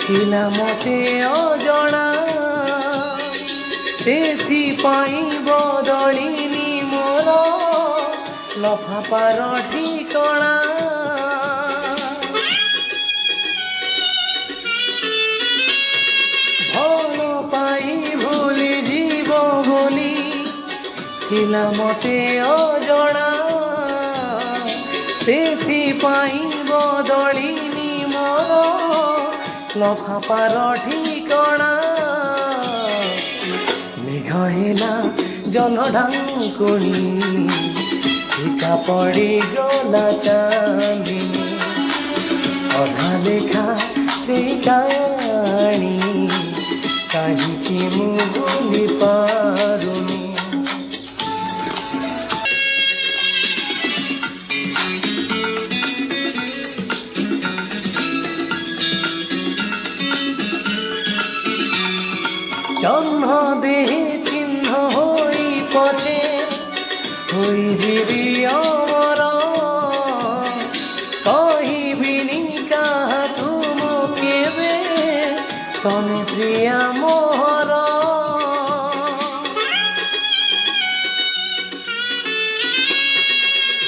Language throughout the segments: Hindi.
थिला मते अजणा सेथिपाई बदलिनी मोर लफापार ठिकणा भल पाई भूली जीव बोली थिला मते अजणा सेथिपाई बदलिनी मोर लफापार ठिकणा मेघ हेला जल ढाकुणी फिका पड़ी गला चांदिनी अधा लेखा से कहानी कहीं मु भूली पारुनी जन्म दे चिन्ह होई पछे होई जीवी अमर कहबिनी कहा तुम केबे तमे प्रिया मोहर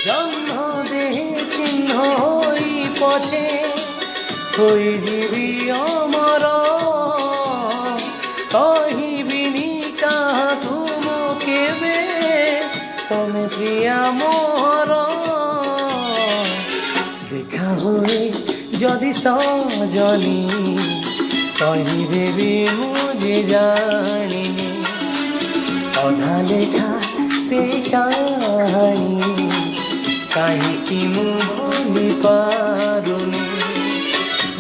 जन्म दे चिन्ह होई पछे होई जीवी अमर कहबिनी कहा तुम केबे तमे प्रिया मोहर देखा हुए जदि सजनी कहिबे भी मुझे जानिनी अधा लेखा से कहानी कहीं मु भूली पारुनी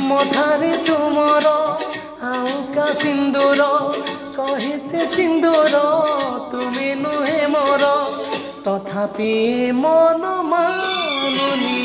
मथारे तुमर आउका सिंदूर कहे से सिंदूर तुम्हें नुहे मोर तथापि मन मानुनी